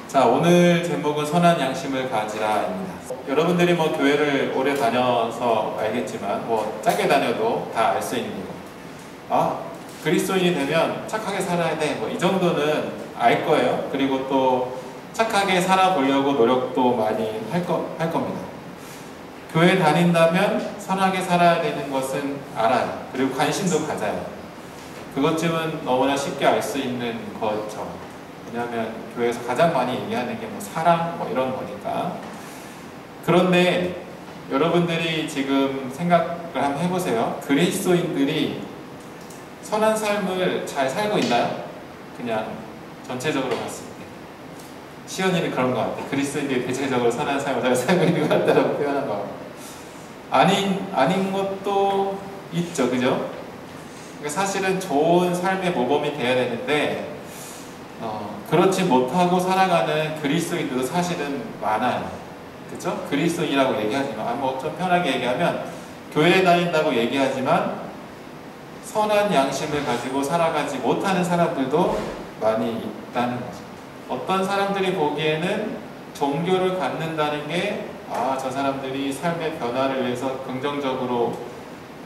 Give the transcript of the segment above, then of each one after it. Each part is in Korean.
자, 오늘 제목은 선한 양심을 가지라입니다. 여러분들이 뭐 교회를 오래 다녀서 알겠지만 뭐 짧게 다녀도 다 알 수 있는 거. 아, 그리스도인이 되면 착하게 살아야 돼. 뭐 이 정도는 알 거예요. 그리고 또 착하게 살아보려고 노력도 많이 할 겁니다. 교회 다닌다면 선하게 살아야 되는 것은 알아요. 그리고 관심도 가져요. 그것쯤은 너무나 쉽게 알 수 있는 거죠. 왜냐하면 교회에서 가장 많이 얘기하는 게 뭐 사랑 뭐 이런 거니까. 그런데 여러분들이 지금 생각을 한번 해보세요. 그리스도인들이 선한 삶을 잘 살고 있나요? 그냥 전체적으로 봤을 때. 시연이는 그런 것 같아. 그리스도인들이 대체적으로 선한 삶을 잘 살고 있는 것 같다고 표현한 거. 아닌 것도 있죠, 그죠? 그러니까 사실은 좋은 삶의 모범이 돼야 되는데 그렇지 못하고 살아가는 그리스도인들도 사실은 많아요. 그렇죠? 그리스도인이라고 얘기하지만 뭐 좀 편하게 얘기하면 교회에 다닌다고 얘기하지만 선한 양심을 가지고 살아가지 못하는 사람들도 많이 있다는 거죠. 어떤 사람들이 보기에는 종교를 갖는다는 게 저 사람들이 삶의 변화를 위해서 긍정적으로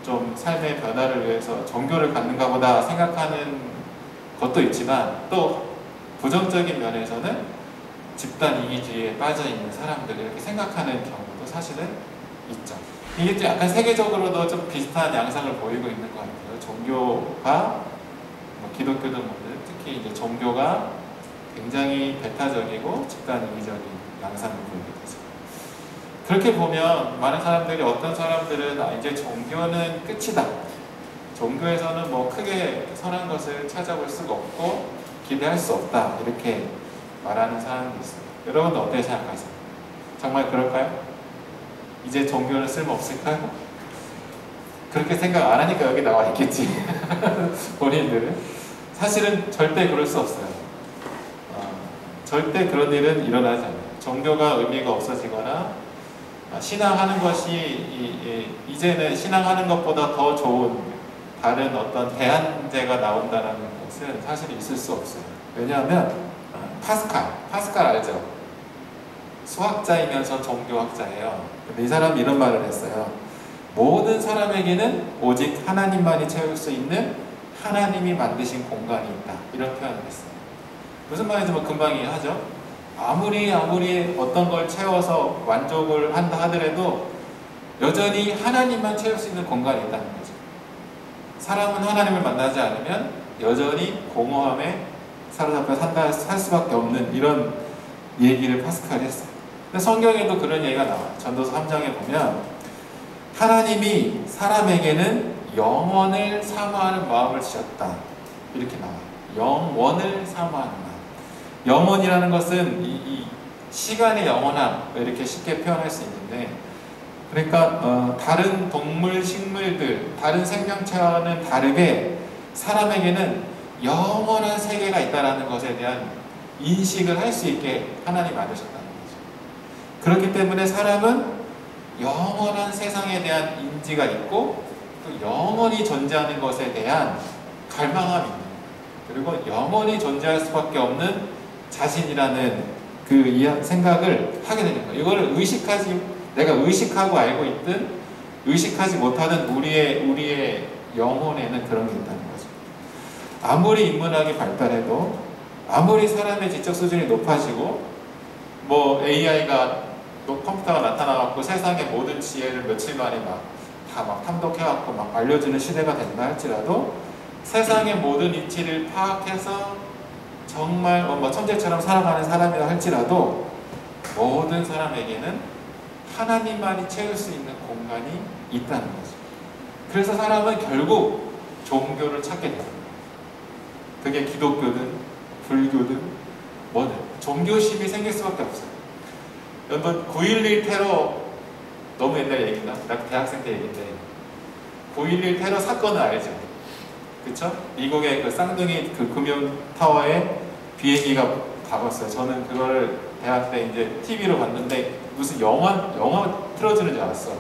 좀 삶의 변화를 위해서 종교를 갖는가 보다 생각하는 것도 있지만 또 부정적인 면에서는 집단 이기주의에 빠져있는 사람들 이렇게 생각하는 경우도 사실은 있죠. 이게 좀 약간 세계적으로도 좀 비슷한 양상을 보이고 있는 것 같아요. 종교가 기독교든 뭐든 특히 이제 종교가 굉장히 배타적이고 집단 이기적인 양상을 보이게 되죠. 그렇게 보면 많은 사람들이 어떤 사람들은 이제 종교는 끝이다. 종교에서는 뭐 크게 선한 것을 찾아볼 수가 없고 기대할 수 없다. 이렇게 말하는 사람도 있어요. 여러분은 어떻게 생각하세요? 정말 그럴까요? 이제 종교는 쓸모없을까요? 그렇게 생각 안 하니까 여기 나와 있겠지. 본인들은. 사실은 절대 그럴 수 없어요. 절대 그런 일은 일어나지 않아요. 종교가 의미가 없어지거나 신앙하는 것이 이제는 신앙하는 것보다 더 좋은 다른 어떤 대안제가 나온다는 것은 사실 있을 수 없어요. 왜냐하면 파스칼 알죠? 수학자이면서 종교학자예요. 근데 이 사람이 이런 말을 했어요. 모든 사람에게는 오직 하나님만이 채울 수 있는 하나님이 만드신 공간이 있다. 이런 표현을 했어요. 무슨 말인지 뭐 금방 이해하죠? 아무리 어떤 걸 채워서 만족을 한다 하더라도 여전히 하나님만 채울 수 있는 공간이 있다는 거죠. 사람은 하나님을 만나지 않으면 여전히 공허함에 사로잡혀 살 수밖에 없는 이런 얘기를 파스칼이 했어요. 근데 성경에도 그런 얘기가 나와요. 전도서 3장에 보면 하나님이 사람에게는 영원을 사모하는 마음을 주셨다. 이렇게 나와요. 영원을 사모하는 마음. 영원이라는 것은 이 시간의 영원함 이렇게 쉽게 표현할 수 있는데 그러니까 다른 동물, 식물들, 다른 생명체와는 다르게 사람에게는 영원한 세계가 있다는 것에 대한 인식을 할 수 있게 하나님이 만드셨다는 거죠. 그렇기 때문에 사람은 영원한 세상에 대한 인지가 있고 또 영원히 존재하는 것에 대한 갈망함이 있는 거예요. 그리고 영원히 존재할 수밖에 없는 자신이라는 그 생각을 하게 되는 거예요. 이거를 내가 의식하고 알고 있든 의식하지 못하는 우리의 영혼에는 그런 게 있다는 거죠. 아무리 인문학이 발달해도 아무리 사람의 지적 수준이 높아지고 뭐 AI가 컴퓨터가 나타나갖고 세상의 모든 지혜를 며칠 만에 다 탐독해갖고 알려주는 시대가 된다 할지라도 세상의 모든 이치를 파악해서 정말 천재처럼 살아가는 사람이라 할지라도 모든 사람에게는 하나님만이 채울 수 있는 공간이 있다는 거죠. 그래서 사람은 결국 종교를 찾게 됩니다. 그게 기독교든 불교든 뭐든 종교심이 생길 수밖에 없어요. 여러분 9.11 테러 너무 옛날 얘기인가? 나 대학생 때 얘기인데 9.11 테러 사건을 알죠? 그쵸? 미국의 그 쌍둥이 그 금융타워에 비행기가 가봤어요. 저는 그걸 대학 때 이제 TV로 봤는데 무슨 영화 틀어주는 줄 알았어.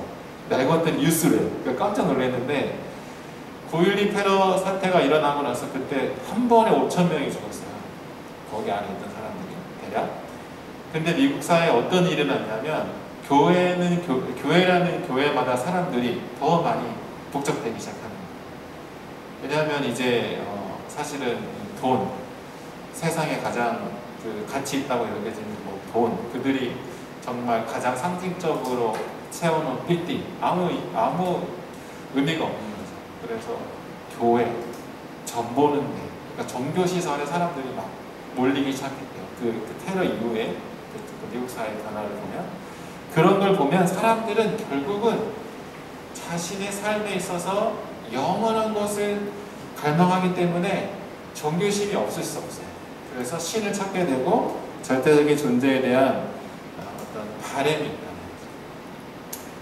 알고 봤더니 뉴스래. 그러니까 깜짝 놀랐는데 9.12 테러 사태가 일어나고 나서 그때 한 번에 5,000명이 죽었어요. 거기 안에 있던 사람들이 대략. 근데 미국 사회에 어떤 일이 났냐면 교회라는 교회마다 사람들이 더 많이 북적대기 시작하는 거예요. 왜냐하면 이제 사실은 돈, 세상에 가장 그 가치 있다고 여겨지는 뭐 돈, 그들이 정말 가장 상징적으로 세워놓은 빌딩, 아무 의미가 없는 거죠. 그래서 교회, 전 보는 데, 그러니까 종교시설에 사람들이 막 몰리기 시작했대요. 그 테러 이후에 그 미국 사회 변화를 보면, 그런 걸 보면 사람들은 결국은 자신의 삶에 있어서 영원한 것을 갈망하기 때문에 종교심이 없을 수 없어요. 그래서 신을 찾게 되고 절대적인 존재에 대한 어떤 바램이 있다는 거죠.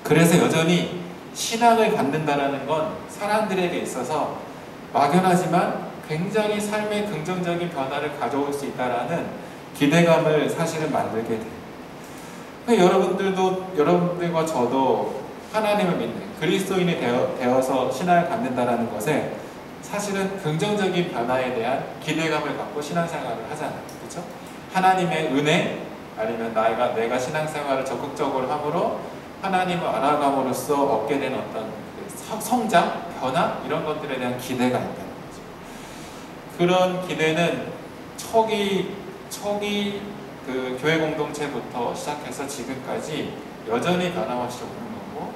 그래서 여전히 신앙을 갖는다라는 건 사람들에게 있어서 막연하지만 굉장히 삶의 긍정적인 변화를 가져올 수 있다라는 기대감을 사실은 만들게 돼요. 여러분들과 저도 하나님을 믿는 그리스도인이 되어서 신앙을 갖는다라는 것에 사실은 긍정적인 변화에 대한 기대감을 갖고 신앙생활을 하잖아요. 그렇죠? 하나님의 은혜, 아니면 내가 신앙생활을 적극적으로 함으로 하나님을 알아감으로써 얻게 되는 어떤 성장, 변화, 이런 것들에 대한 기대가 있다는 거죠. 그런 기대는 초기 그 교회 공동체부터 시작해서 지금까지 여전히 변함없이 오는 거고,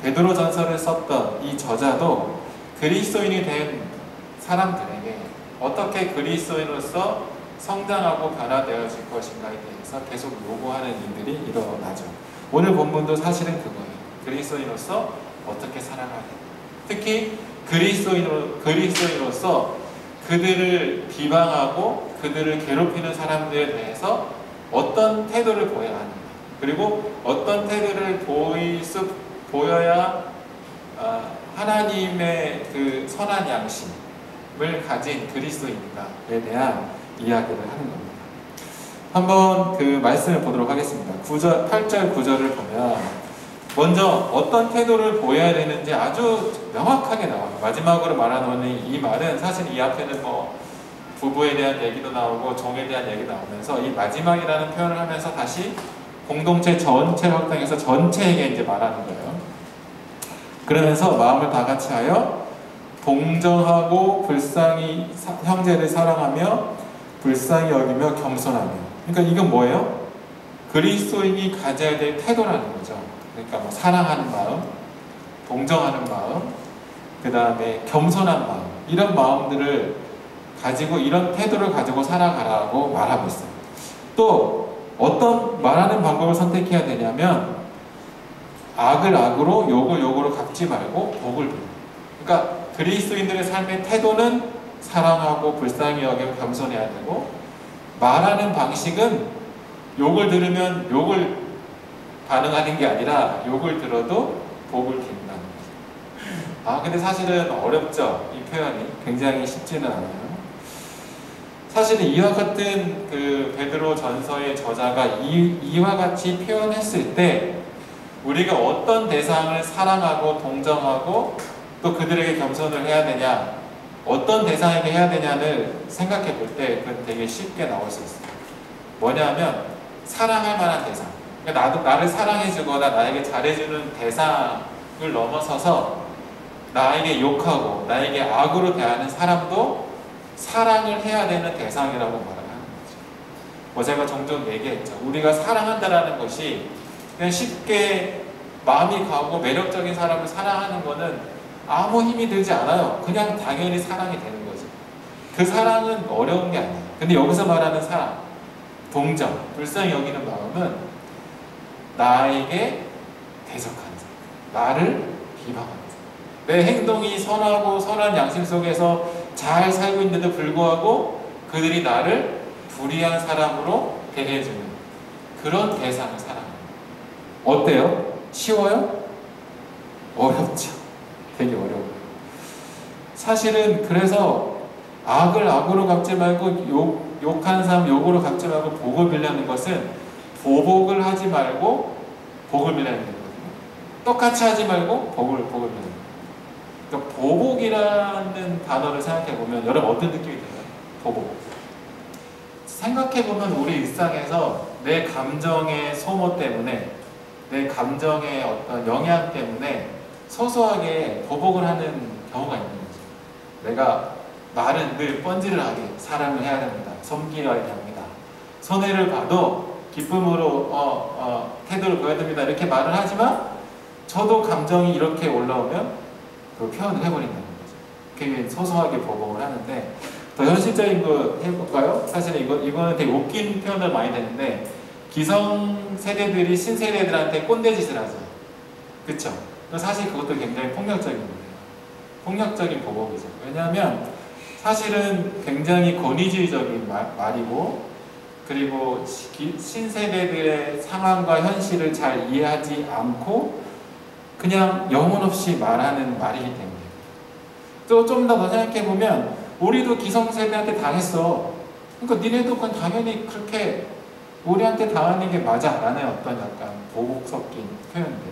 베드로 전서를 썼던 이 저자도 그리스도인이 된 사람들에게 어떻게 그리스도인으로서 성장하고 변화되어질 것인가에 대해서 계속 요구하는 일들이 일어나죠. 오늘 본문도 사실은 그거예요. 그리스도인으로서 어떻게 살아가야 돼. 특히 그리스도인으로서 그들을 비방하고 그들을 괴롭히는 사람들에 대해서 어떤 태도를 보여야 하는가, 그리고 어떤 태도를 보여야 하나님의 그 선한 양심을 가진 그리스도인가에 대한 이야기를 하는 겁니다. 한번 그 말씀을 보도록 하겠습니다. 8절 9절을 보면 먼저 어떤 태도를 보여야 되는지 아주 명확하게 나와요. 마지막으로 말하는 이 말은 사실 이 앞에는 뭐 부부에 대한 얘기도 나오고 종에 대한 얘기도 나오면서 이 마지막이라는 표현을 하면서 다시 공동체 전체를 확장해서 전체에게 이제 말하는 거예요. 그러면서 마음을 다 같이 하여 동정하고 불쌍히 형제를 사랑하며 불쌍히 여기며 겸손하며. 그러니까 이건 뭐예요? 그리스도인이 가져야 될 태도라는 거죠. 그러니까 뭐 사랑하는 마음, 동정하는 마음, 그 다음에 겸손한 마음, 이런 마음들을 가지고 이런 태도를 가지고 살아가라고 말하고 있어요. 또 어떤 말하는 방법을 선택해야 되냐면 악을 악으로 욕을 욕으로 갚지 말고 복을 빌어. 그러니까 그리스도인들의 삶의 태도는 사랑하고 불쌍히 여기고 겸손해야 되고, 말하는 방식은 욕을 들으면 욕을 반응하는 게 아니라 욕을 들어도 복을 빈다는 거죠. 근데 사실은 어렵죠. 이 표현이 굉장히 쉽지는 않아요. 사실은 이와 같은 그 베드로 전서의 저자가 이와 같이 표현했을 때 우리가 어떤 대상을 사랑하고 동정하고 또 그들에게 겸손을 해야 되냐, 어떤 대상에게 해야 되냐를 생각해 볼 때 그건 되게 쉽게 나올 수 있어요. 뭐냐면 사랑할 만한 대상, 그러니까 나를 사랑해주거나 나에게 잘해주는 대상을 넘어서서 나에게 욕하고 나에게 악으로 대하는 사람도 사랑을 해야 되는 대상이라고 말을 하는 거죠. 제가 종종 얘기했죠. 우리가 사랑한다라는 것이 그냥 쉽게 마음이 가고 매력적인 사람을 사랑하는 거는 아무 힘이 들지 않아요. 그냥 당연히 사랑이 되는 거죠. 그 사랑은 어려운 게 아니에요. 근데 여기서 말하는 사랑, 동정, 불쌍히 여기는 마음은 나에게 대적하는 사람, 나를 비방하는 사람, 내 행동이 선하고 선한 양심 속에서 잘 살고 있는데도 불구하고 그들이 나를 불의한 사람으로 대해주는 그런 대상을 사랑합니다. 어때요? 쉬워요? 어렵죠. 되게 어려워요. 사실은 그래서 악을 악으로 갚지 말고 욕하는 사람 욕으로 갚지 말고 복을 빌라는 것은 보복을 하지 말고 복을 빌라는 거거든요. 똑같이 하지 말고 복을 빌라는 거예요. 그러니까 보복이라는 단어를 생각해보면 여러분 어떤 느낌이 들어요? 보복. 생각해보면 우리 일상에서 내 감정의 소모 때문에, 내 감정의 어떤 영향 때문에 소소하게 보복을 하는 경우가 있는 거죠. 내가 말은 늘 뻔지를 하게 사랑을 해야 됩니다. 섬기어야 합니다. 손해를 봐도 기쁨으로 태도를 보여야 됩니다. 이렇게 말을 하지만 저도 감정이 이렇게 올라오면 그 표현을 해버린다는 거죠. 그게 소소하게 보복을 하는데, 더 현실적인 거 해볼까요? 사실 이거는 되게 웃긴 표현을 많이 되는데, 기성 세대들이 신세대들한테 꼰대짓을 하죠. 그쵸? 사실 그것도 굉장히 폭력적인 거예요. 폭력적인 보복이죠. 왜냐하면 사실은 굉장히 권위주의적인 말이고, 그리고 신세대들의 상황과 현실을 잘 이해하지 않고 그냥 영혼 없이 말하는 말이기 때문에. 또 좀 더 생각해보면 우리도 기성세대한테 당했어. 그러니까 니네도 그건 당연히 그렇게 우리한테 당하는 게 맞아 라는 어떤 약간 보복 섞인 표현들.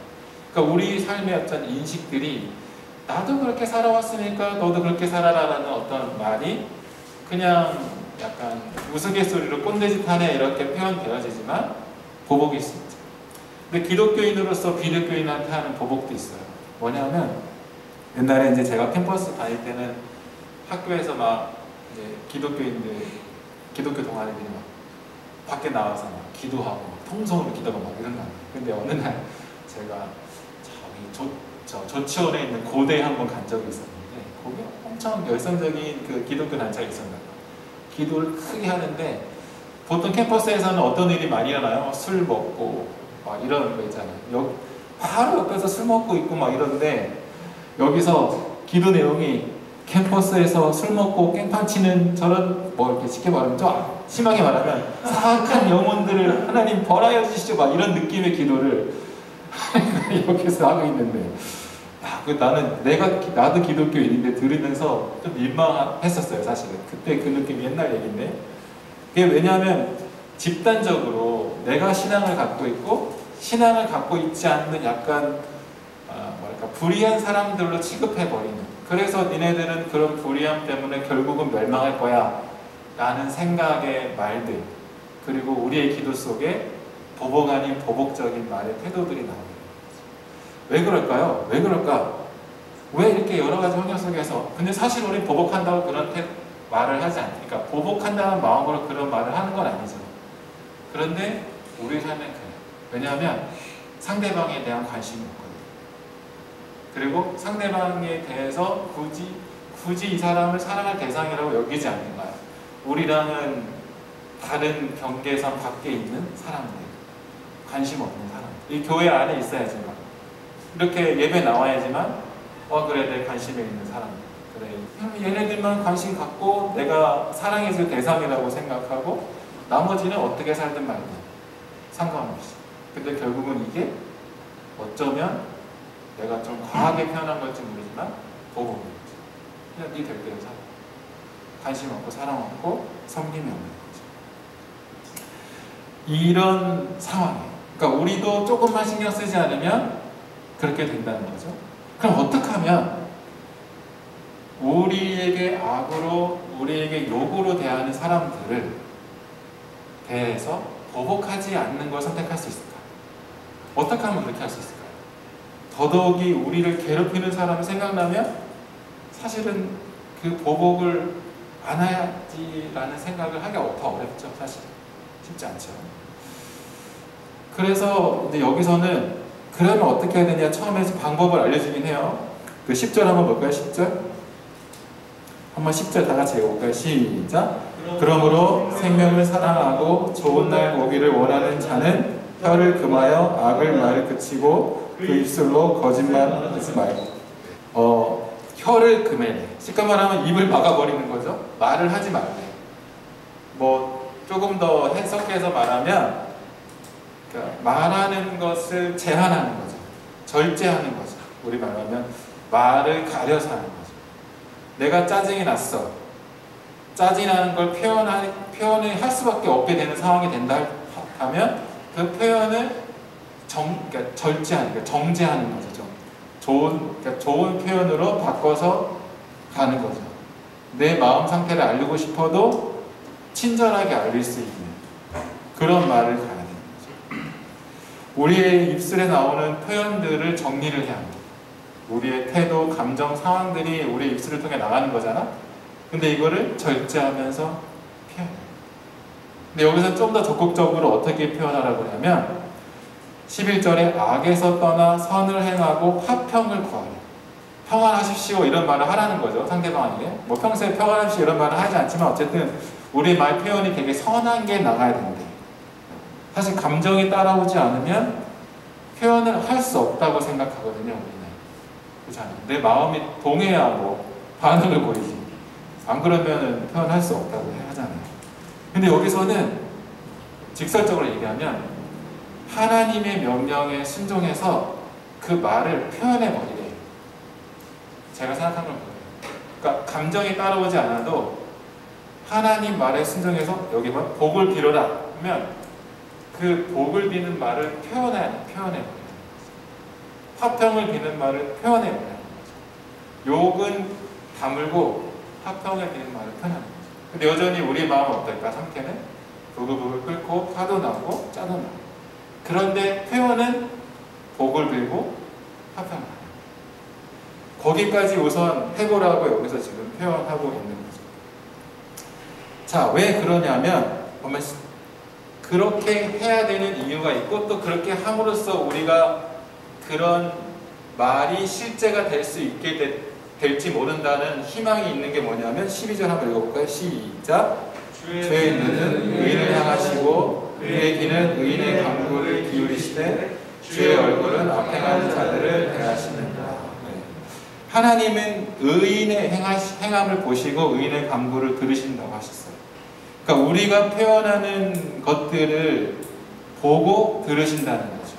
그러니까 우리 삶의 어떤 인식들이 나도 그렇게 살아왔으니까 너도 그렇게 살아라 라는 어떤 말이 그냥 약간 우스갯소리로 꼰대짓 하네 이렇게 표현되어지지만 보복일 수 있죠. 근데 기독교인으로서 비대교인한테 하는 보복도 있어요. 뭐냐면 옛날에 이제 제가 캠퍼스 다닐 때는 학교에서 막 이제 기독교 동아리들이 막 밖에 나와서 막 기도하고 막 통성으로 기도하고 막 이런 거 아니에요. 근데 어느 날 제가 조치원에 있는 고대에 한번 간 적이 있었는데 거기 엄청 열성적인 그 기독교 단체가 있었나 봐요. 기도를 크게 하는데 보통 캠퍼스에서는 어떤 일이 많이 일어나요? 술 먹고 막 이런 거 있잖아요. 바로 옆에서 술 먹고 있고 막 이런데 여기서 기도 내용이 캠퍼스에서 술 먹고 깽판 치는 저런 뭐 이렇게 쉽게 말하면 좀 심하게 말하면 사악한 영혼들을 하나님 벌하여 주시죠 막 이런 느낌의 기도를 여기서 하고 있는데 나도 기독교인인데 들으면서 좀 민망했었어요. 사실은 그때 그 느낌이 옛날 얘기인데 그게 왜냐하면 집단적으로 내가 신앙을 갖고 있고 신앙을 갖고 있지 않는 약간 불의한 사람들로 취급해버리는, 그래서 니네들은 그런 불의함 때문에 결국은 멸망할 거야 라는 생각의 말들, 그리고 우리의 기도 속에 보복 아닌 보복적인 말의 태도들이 나옵니다. 왜 그럴까요? 왜 그럴까? 왜 이렇게 여러 가지 환경 속에서, 근데 사실 우리 보복한다고 그런 말을 하지 않으니까, 보복한다는 마음으로 그런 말을 하는 건 아니죠. 그런데 우리 삶엔 그래요. 왜냐하면 상대방에 대한 관심이 없거든요. 그리고 상대방에 대해서 굳이 이 사람을 사랑할 대상이라고 여기지 않는 거예요. 우리랑은 다른 경계선 밖에 있는 사람들, 관심 없는 사람들, 이 교회 안에 있어야지만, 이렇게 예배 나와야지만 그래 내 관심에 있는 사람들, 그래 얘네들만 관심 갖고 내가 사랑해줄 대상이라고 생각하고 나머지는 어떻게 살든 말든 상관없이. 근데 결국은 이게 어쩌면 내가 좀 과하게 표현한 걸지 모르지만 보복인 거죠. 그냥 네 될 대로 살아. 관심 없고 사랑 없고 섬김이 없는 거죠. 이런 상황에, 그러니까 우리도 조금만 신경 쓰지 않으면 그렇게 된다는 거죠. 그럼 어떻게 하면 우리에게 악으로, 우리에게 욕으로 대하는 사람들을 대해서 보복하지 않는 걸 선택할 수 있을까? 어떻게 하면 그렇게 할 수 있을까요? 더더욱이 우리를 괴롭히는 사람이 생각나면 사실은 그 보복을 안 해야지라는 생각을 하기가 더 어렵죠. 사실 쉽지 않죠. 그래서 이제 여기서는 그러면 어떻게 해야 되냐, 처음에 방법을 알려주긴 해요. 그 10절 한번 볼까요? 10절 한번 10절 다 같이 읽어볼까요? 시작. 그러므로 생명을 사랑하고 좋은 날 오기를 원하는 자는 혀를 금하여 악을 말을 그치고 그 입술로 거짓말하지 말고. 혀를 금해. 쉽게 말하면 입을 막아버리는 거죠. 말을 하지 말래. 뭐 조금 더 해석해서 말하면 그러니까 말하는 것을 제한하는 거죠. 절제하는 거죠. 우리 말하면 말을 가려서 하는 거죠. 내가 짜증이 났어. 짜증이 나는 걸 표현을 할 수밖에 없게 되는 상황이 된다 하면 그 표현을 그러니까 절제하는, 그러니까 정제하는 거죠. 그러니까 좋은 표현으로 바꿔서 가는 거죠. 내 마음 상태를 알리고 싶어도 친절하게 알릴 수 있는 그런 말을 가야 돼요. 우리의 입술에 나오는 표현들을 정리를 해야 합니다. 우리의 태도, 감정, 상황들이 우리의 입술을 통해 나가는 거잖아. 근데 이거를 절제하면서 표현해요. 근데 여기서 좀 더 적극적으로 어떻게 표현하라고 하냐면 11절에 악에서 떠나 선을 행하고 화평을 구하라. 평안하십시오 이런 말을 하라는 거죠. 상대방에게. 뭐 평소에 평안하십시오 이런 말을 하지 않지만 어쨌든 우리 말 표현이 되게 선한 게 나가야 되는데 사실 감정이 따라오지 않으면 표현을 할 수 없다고 생각하거든요. 우리는. 그렇지 않아요? 내 마음이 동해야 뭐 반응을 보이지. 안 그러면 표현할 수 없다고 하잖아요. 근데 여기서는 직설적으로 얘기하면 하나님의 명령에 순종해서 그 말을 표현해버리래. 제가 생각한 건 그래요. 그러니까 감정이 따라오지 않아도 하나님 말에 순종해서 여기 뭐 복을 빌어라 하면 그 복을 비는 말을 표현해버려요. 화평을 비는 말을 표현해버려요. 욕은 다물고 화평을 비는 말을 표현하는 거죠. 근데 여전히 우리 마음은 어떨까? 상태는 부글부글 끓고 화도 나고 짜도 나고. 그런데 표현은 복을 빌고 화평을 하는 거예요. 거기까지 우선 해보라고 여기서 지금 표현하고 있는 거죠. 자, 왜 그러냐면 보면 그렇게 해야 되는 이유가 있고 또 그렇게 함으로써 우리가 그런 말이 실제가 될 수 있게 될지 모른다는 희망이 있는 게 뭐냐면 12절 한번 읽어볼까요? 시작! 주의 눈은 의인을 향하시고 그의 귀는 의인의 간구를 기울이시되 주의 얼굴은 악행하는 자들을 대하시는다. 네. 하나님은 의인의 행함을 보시고 의인의 간구를 들으신다고 하셨어요. 그러니까 우리가 표현하는 것들을 보고 들으신다는 거죠.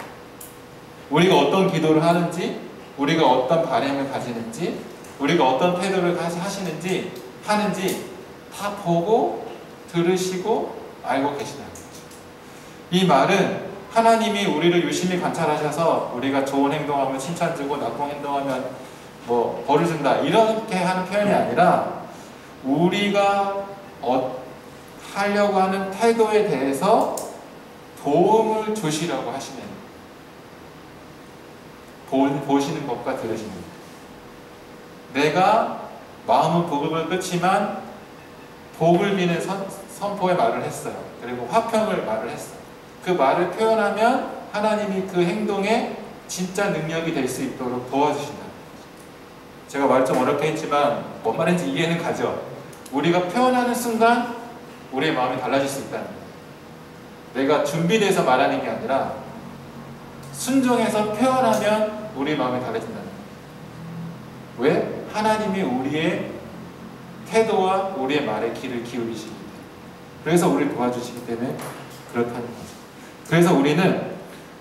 우리가 어떤 기도를 하는지, 우리가 어떤 바람을 가지는지, 우리가 어떤 태도를 하시는지, 하는지 다 보고 들으시고 알고 계시다는 거죠. 이 말은 하나님이 우리를 유심히 관찰하셔서 우리가 좋은 행동하면 칭찬 주고 나쁜 행동하면 뭐 벌을 준다 이렇게 하는 표현이 아니라 우리가 하려고 하는 태도에 대해서 도움을 주시려고 하시는 보시는 것과 들으시는 것. 내가 마음은 부글부글 끓지만 복을 비는 선포의 말을 했어요. 그리고 화평을 말을 했어요. 그 말을 표현하면 하나님이 그 행동에 진짜 능력이 될 수 있도록 도와주신다. 제가 말 좀 어렵게 했지만 뭔 말인지 이해는 가죠. 우리가 표현하는 순간 우리의 마음이 달라질 수 있다는 거예요. 내가 준비돼서 말하는 게 아니라 순종해서 표현하면 우리 마음이 달라진다는 거예요. 왜? 하나님이 우리의 태도와 우리의 말에 귀를 기울이시기 때문에. 그래서 우리를 도와주시기 때문에 그렇다는 거죠. 그래서 우리는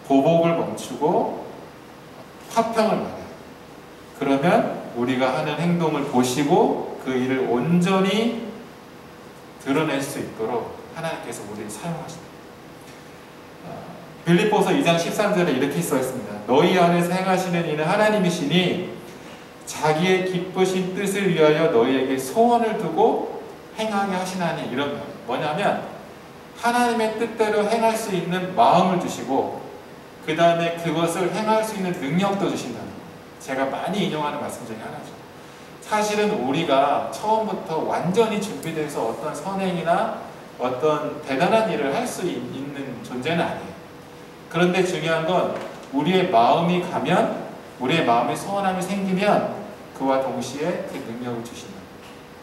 보복을 멈추고 화평을 말해요. 그러면 우리가 하는 행동을 보시고 그 일을 온전히 드러낼 수 있도록 하나님께서 우리를 사용하신다. 빌립보서 2장 13절에 이렇게 써 있습니다. 너희 안에서 행하시는 이는 하나님이시니 자기의 기쁘신 뜻을 위하여 너희에게 소원을 두고 행하게 하시나니. 이런 말. 뭐냐면 하나님의 뜻대로 행할 수 있는 마음을 주시고 그 다음에 그것을 행할 수 있는 능력도 주신다는 거예요. 제가 많이 인용하는 말씀 중에 하나죠. 사실은 우리가 처음부터 완전히 준비돼서 어떤 선행이나 어떤 대단한 일을 할 수 있는 존재는 아니에요. 그런데 중요한 건 우리의 마음이 가면, 우리의 마음에 소원함이 생기면 그와 동시에 그 능력을 주신다.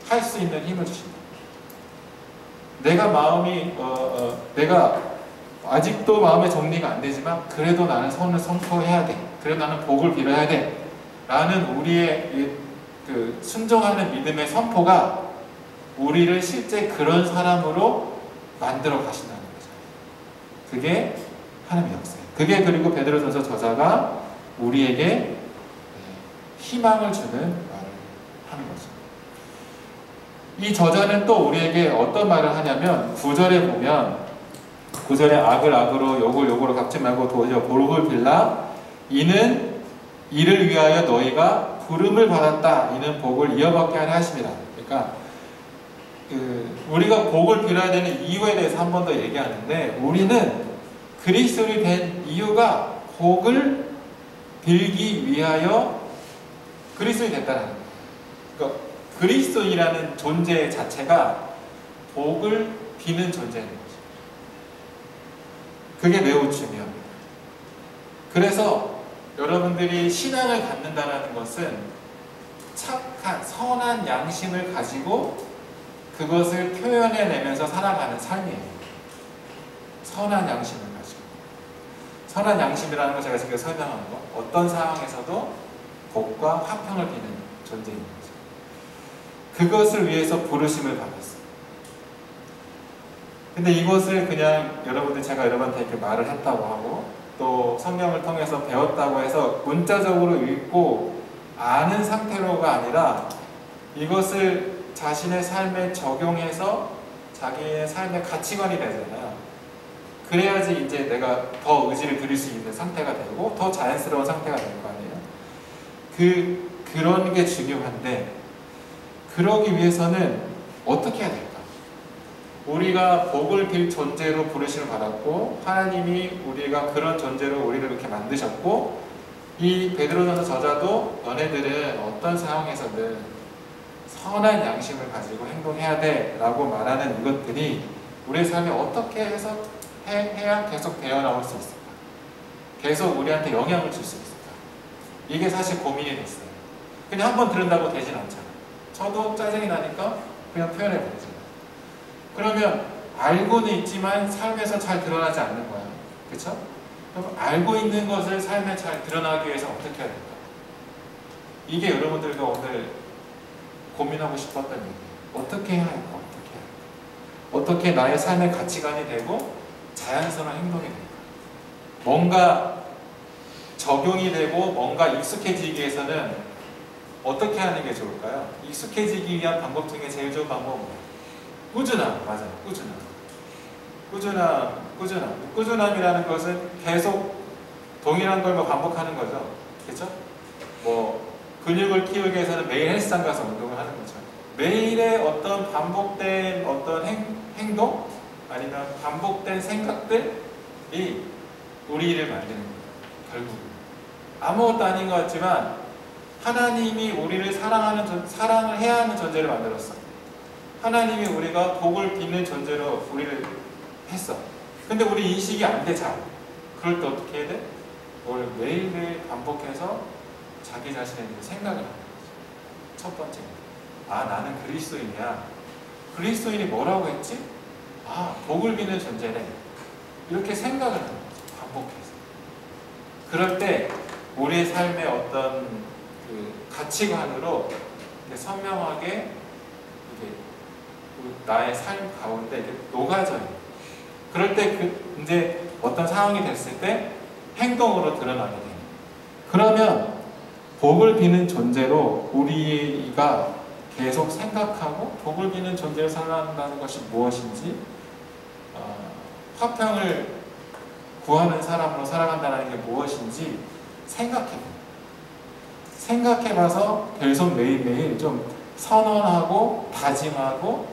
할 수 있는 힘을 주신다. 내가 마음이 내가 아직도 마음의 정리가 안 되지만 그래도 나는 선을 선포해야 돼. 그래도 나는 복을 빌어야 돼. 라는 우리의 그 순종하는 믿음의 선포가 우리를 실제 그런 사람으로 만들어 가신다는 거죠. 그게 하나님의 역사예요. 그게 그리고 베드로전서 저자가 우리에게 희망을 주는 말을 하는 거죠. 이 저자는 또 우리에게 어떤 말을 하냐면 9절에 보면 9절에 악을 악으로 욕을 욕으로 갚지 말고 도리어 복을 빌라. 이는 이를 위하여 너희가 부름을 받았다. 이는 복을 이어받게 하려 하십니다. 그러니까 우리가 복을 빌어야 되는 이유에 대해서 한 번 더 얘기하는데 우리는 그리스도인이 된 이유가 복을 빌기 위하여 그리스도인이 됐다는 거예요. 그러니까 그리스도인이라는 존재 자체가 복을 비는 존재인 거죠. 그게 매우 중요합니다. 그래서 여러분들이 신앙을 갖는다는 것은 착한 선한 양심을 가지고 그것을 표현해내면서 살아가는 삶이에요. 선한 양심을 가지고. 선한 양심이라는 거 제가 지금 설명한 거, 어떤 상황에서도 복과 화평을 비는 존재인 거죠. 그것을 위해서 부르심을 받았어요. 근데 이것을 그냥 여러분들, 제가 여러분한테 이렇게 말을 했다고 하고 또 성경을 통해서 배웠다고 해서 문자적으로 읽고 아는 상태로가 아니라 이것을 자신의 삶에 적용해서 자기의 삶의 가치관이 되잖아요. 그래야지 이제 내가 더 의지를 드릴 수 있는 상태가 되고 더 자연스러운 상태가 될 거 아니에요. 그런 게 중요한데, 그러기 위해서는 어떻게 해야 될까? 우리가 복을 빌 존재로 부르심을 받았고 하나님이 우리가 그런 존재로 우리를 이렇게 만드셨고, 이 베드로전서 저자도 너네들은 어떤 상황에서든 선한 양심을 가지고 행동해야 돼 라고 말하는 이것들이 우리의 삶에 어떻게 해서 해야 계속 되어나올 수 있을까? 계속 우리한테 영향을 줄 수 있을까? 이게 사실 고민이 됐어요. 그냥 한번 들은다고 되진 않잖아요. 저도 짜증이 나니까 그냥 표현해버리죠. 그러면 알고는 있지만 삶에서 잘 드러나지 않는 거야. 그렇죠? 그럼 알고 있는 것을 삶에 잘 드러나기 위해서 어떻게 해야 될까? 이게 여러분들과 오늘 고민하고 싶었던 얘기예요. 어떻게 해야 할까? 어떻게 해야 할까? 어떻게 나의 삶의 가치관이 되고 자연스러운 행동이 될까? 뭔가 적용이 되고 뭔가 익숙해지기 위해서는 어떻게 하는 게 좋을까요? 익숙해지기 위한 방법 중에 제일 좋은 방법은 뭐예요? 꾸준함, 맞아요. 꾸준함이라는 것은 계속 동일한 걸 반복하는 거죠. 그렇죠? 뭐 근육을 키우기 위해서는 매일 헬스장 가서 운동을 하는 거죠. 매일의 어떤 반복된 어떤 행동 아니면 반복된 생각들이 우리를 만드는 거예요. 결국 아무것도 아닌 것 같지만 하나님이 우리를 사랑을 해야 하는 존재를 만들었어. 하나님이 우리가 복을 빚는 존재로 우리를 했어. 근데 우리 인식이 안 돼, 잘. 그럴 때 어떻게 해야 돼? 그걸 매일매일 반복해서 자기 자신에 대해 생각을 하는 거죠. 첫 번째. 아, 나는 그리스도인이야. 그리스도인이 뭐라고 했지? 아, 복을 빚는 존재네. 이렇게 생각을 하는 거죠. 반복해서. 그럴 때 우리의 삶의 어떤 그 가치관으로 선명하게 이렇게 나의 삶 가운데 이렇게 녹아져요. 그럴 때 이제 어떤 상황이 됐을 때 행동으로 드러나게 돼요. 그러면 복을 비는 존재로 우리가 계속 생각하고 복을 비는 존재로 살아간다는 것이 무엇인지, 화평을 구하는 사람으로 살아간다는 게 무엇인지 생각해봐서 계속 매일매일 좀 선언하고 다짐하고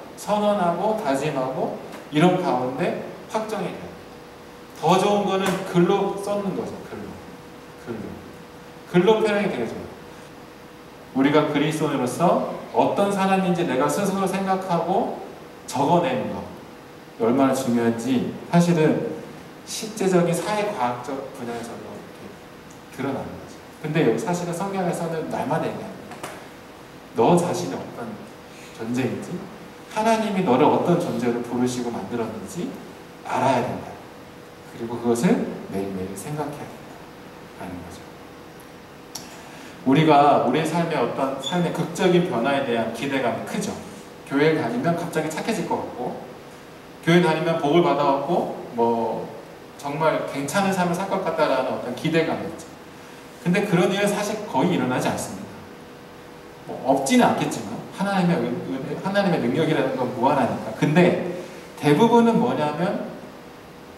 이런 가운데 확정이 돼요. 더 좋은 거는 글로 써는 거죠. 글로 표현이 되게 좋아요. 우리가 그리스도인으로서 어떤 사람인지 내가 스스로 생각하고 적어내는 거 얼마나 중요한지 사실은 실제적인 사회과학적 분야에서도 이렇게 드러나는 거죠. 근데 여기 사실은 성경에서는 날마다 얘기합니다. 너 자신이 어떤 존재인지, 하나님이 너를 어떤 존재로 부르시고 만들었는지 알아야 된다. 그리고 그것을 매일매일 생각해야 된다는 거죠. 우리가 우리의 삶의 어떤 삶의 극적인 변화에 대한 기대감이 크죠. 교회 다니면 갑자기 착해질 것 같고, 교회 다니면 복을 받아갖고 뭐 정말 괜찮은 삶을 살 것 같다라는 어떤 기대감이 있죠. 근데 그런 일은 사실 거의 일어나지 않습니다. 뭐 없지는 않겠지만 하나님의 능력이라는 건 무한하니까. 근데 대부분은 뭐냐면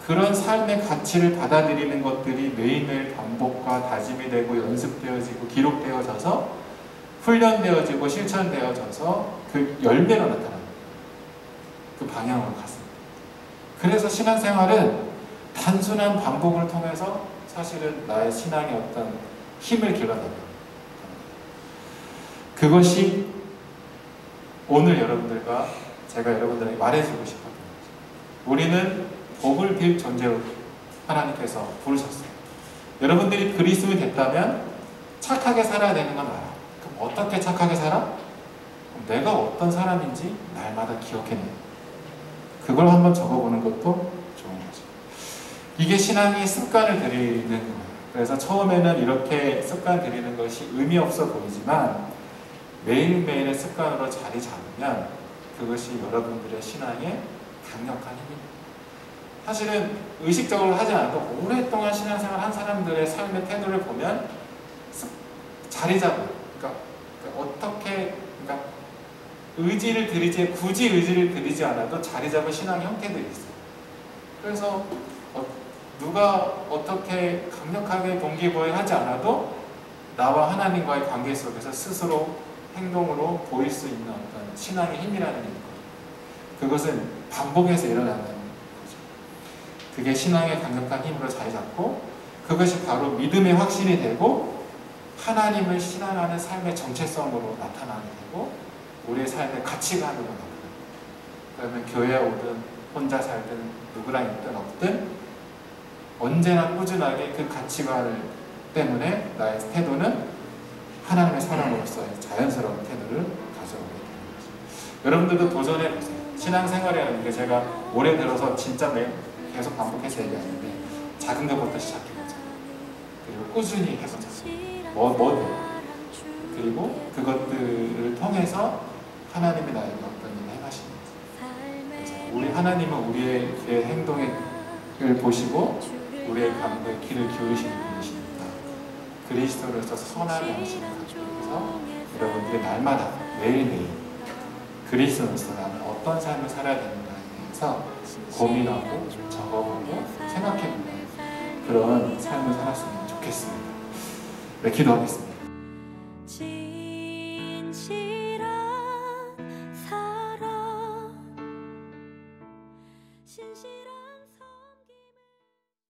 그런 삶의 가치를 받아들이는 것들이 매일매일 반복과 다짐이 되고 연습되어지고 기록되어져서 훈련되어지고 실천되어져서 그 열매로 나타납니다. 그 방향으로 갔습니다. 그래서 신앙생활은 단순한 반복을 통해서 사실은 나의 신앙의 어떤 힘을 길러내는 그것이 오늘 여러분들과 제가 여러분들에게 말해주고 싶었던 거죠. 우리는 복을 빌 존재로 하나님께서 부르셨어요. 여러분들이 그리스도인이 됐다면 착하게 살아야 되는 건 알아. 그럼 어떻게 착하게 살아? 그럼 내가 어떤 사람인지 날마다 기억해내요. 그걸 한번 적어보는 것도 좋은 거죠. 이게 신앙의 습관을 들이는 거예요. 그래서 처음에는 이렇게 습관 들이는 것이 의미 없어 보이지만 매일매일의 습관으로 자리 잡으면 그것이 여러분들의 신앙의 강력한 힘입니다. 사실은 의식적으로 하지 않아도 오랫동안 신앙생활 한 사람들의 삶의 태도를 보면 자리 잡은, 그러니까 어떻게, 그러니까 의지를 들이지, 굳이 의지를 들이지 않아도 자리 잡은 신앙 형태들이 있어요. 그래서 누가 어떻게 강력하게 동기부여하지 않아도 나와 하나님과의 관계 속에서 스스로 행동으로 보일 수 있는 어떤 신앙의 힘이라는 게 있거든요. 그것은 반복해서 일어나는 거죠. 그게 신앙의 강력한 힘으로 자리 잡고 그것이 바로 믿음의 확신이 되고 하나님을 신앙하는 삶의 정체성으로 나타나게 되고 우리의 삶의 가치관으로 나타나요. 그러면 교회에 오든 혼자 살든 누구랑 있든 없든 언제나 꾸준하게 그 가치관을 때문에 나의 태도는 하나님의 사람으로서의 자연스러운 태도를 가져오게 되는 거죠. 여러분들도 도전해보세요. 신앙생활이라는 게 제가 올해 들어서 진짜 계속 반복해서 얘기하는데 작은 것부터 시작해보자. 그리고 꾸준히 해보자. 뭐든. 그리고 그것들을 통해서 하나님이 나에게 어떤 일을 행하시는 거죠. 우리 하나님은 우리의 행동을 보시고 우리의 감독의 귀를 기울이시는 분이시니까 그리스도로서 선한 양심을 갖기 위해서 여러분들이 날마다 매일매일 그리스도로서 나는 어떤 삶을 살아야 되는가에 대해서 고민하고 적어보고 생각해보는 그런 삶을 살았으면 좋겠습니다. 네, 기도하겠습니다.